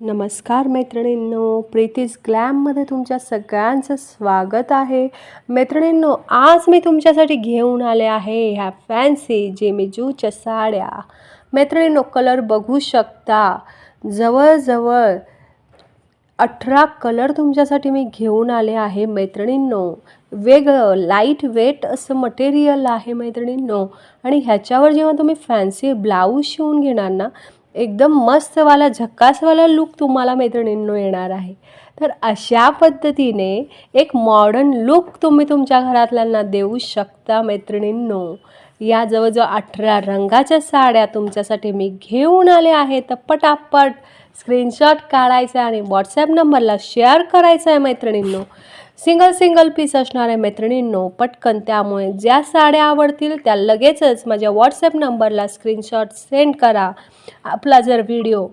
नमस्कार मैत्रिणींनो, प्रीतीज ग्लॅममध्ये तुमच्या सगळ्यांचं स्वागत आहे. मैत्रिणींनो, आज मी तुमच्यासाठी घेऊन आले आहे ह्या फॅन्सी जेमिजूच्या साड्या. मैत्रिणींनो, कलर बघू शकता. जवळजवळ 18 कलर तुमच्यासाठी मी घेऊन आले आहे मैत्रिणींनो. वेगळं लाईट वेट असं मटेरियल आहे मैत्रिणींनो. आणि ह्याच्यावर जेव्हा तुम्ही फॅन्सी ब्लाऊज शिवून घेणार ना, एकदम मस्तवाला झकासवाला लुक तुम्हाला मैत्रिणींनो येणार आहे. तर अशा पद्धतीने एक मॉडर्न लुक तुम्ही तुमच्या घरातल्यांना देऊ शकता मैत्रिणींनो. या जवळजवळ 18 रंगाच्या साड्या तुमच्यासाठी मी घेऊन आले आहे. तर पटापट स्क्रीनशॉट काढायचा आणि व्हॉट्सॲप नंबरला शेअर करायचा आहे मैत्रिणींनो. सिंगल पीस असणार आहे मैत्रिणींनो, पटकन. त्यामुळे ज्या साड्या आवडतील त्या लगेचच माझ्या व्हॉट्सॲप नंबरला स्क्रीनशॉट सेंड करा. आपला जर व्हिडिओ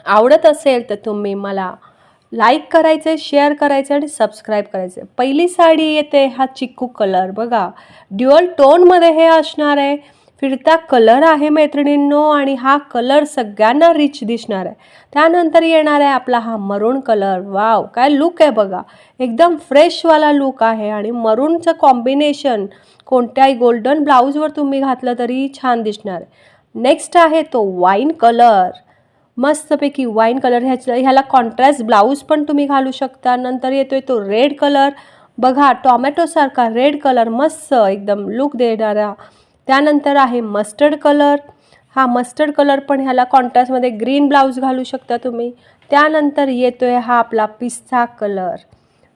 आवडत असेल तर तुम्ही मला लाईक करायचे, शेअर करायचे आणि सबस्क्राईब करायचे. पहिली साडी येते हा चिक्कू कलर बघा, ड्युअल टोनमध्ये हे असणार आहे. फिरता कलर आहे मैत्रिणींनो आणि हा कलर सगळ्यांना रिच दिसणार आहे. त्यानंतर येणार आहे आपला हा मरून कलर. वाव, काय लुक आहे बघा, एकदम फ्रेशवाला लुक आहे. आणि मरूनचं कॉम्बिनेशन कोणत्याही गोल्डन ब्लाऊजवर तुम्ही घातलं तरी छान दिसणार आहे. नेक्स्ट आहे तो वाईन कलर, मस्तपैकी वाईन कलर. ह्याला कॉन्ट्रास्ट ब्लाऊज पण तुम्ही घालू शकता. नंतर येतोय तो रेड कलर बघा, टॉमॅटोसारखा रेड कलर, मस्त एकदम लुक देणारा. त्यानंतर आहे मस्टर्ड कलर. हा मस्टर्ड कलर पण ह्याला कॉन्ट्रास्टमध्ये ग्रीन ब्लाऊज घालू शकता तुम्ही. त्यानंतर येतोय हा आपला पिस्ता कलर.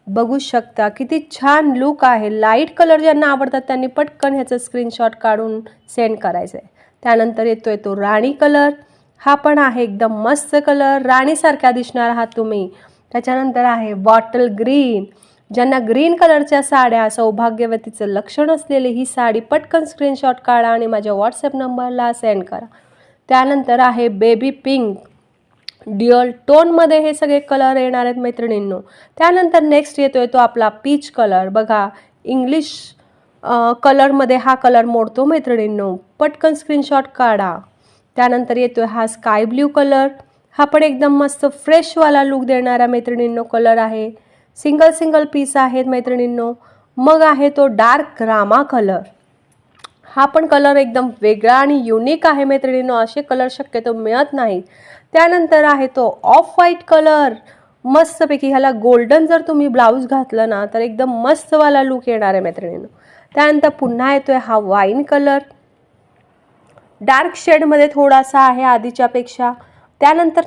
बघू शकता किती छान लुक आहे. लाईट कलर ज्यांना आवडतात त्यांनी पटकन ह्याचं स्क्रीनशॉट काढून सेंड करायचं आहे. त्यानंतर येतोय तो राणी कलर. हा पण आहे एकदम मस्त कलर, राणीसारखा दिसणार आहात तुम्ही. त्याच्यानंतर आहे बॉटल ग्रीन. ज्यांना ग्रीन कलरच्या साड्या, सौभाग्यवतीचं लक्षण असलेली ही साडी पटकन स्क्रीनशॉट काढा आणि माझ्या व्हॉट्सॲप नंबरला सेंड करा. त्यानंतर आहे बेबी पिंक, ड्युअल टोनमध्ये हे सगळे कलर येणार आहेत मैत्रिणींनो. त्यानंतर नेक्स्ट येतोय तो आपला पीच कलर बघा, इंग्लिश कलरमध्ये हा कलर मोडतो मैत्रिणींनो, पटकन स्क्रीनशॉट काढा. त्यानंतर येतोय हा स्काय ब्ल्यू कलर. हा पण एकदम मस्त फ्रेशवाला लुक देणारा मैत्रिणींनो कलर आहे. सिंगल पीस आहेत मैत्रिणींनो. मग आहे तो डार्क रामा कलर. हा पण कलर एकदम वेगळा आणि युनिक आहे मैत्रिणींनो, असे कलर शक्यतो मिळत नाहीत. त्यानंतर आहे तो ऑफ व्हाईट कलर, मस्तपैकी. ह्याला गोल्डन जर तुम्ही ब्लाऊज घातलं ना तर एकदम मस्तवाला लुक येणार आहे मैत्रिणींनो. त्यानंतर पुन्हा येतोय हा वाईन कलर, डार्क शेडमध्ये थोडासा आहे आधीच्यापेक्षा. त्यानंतर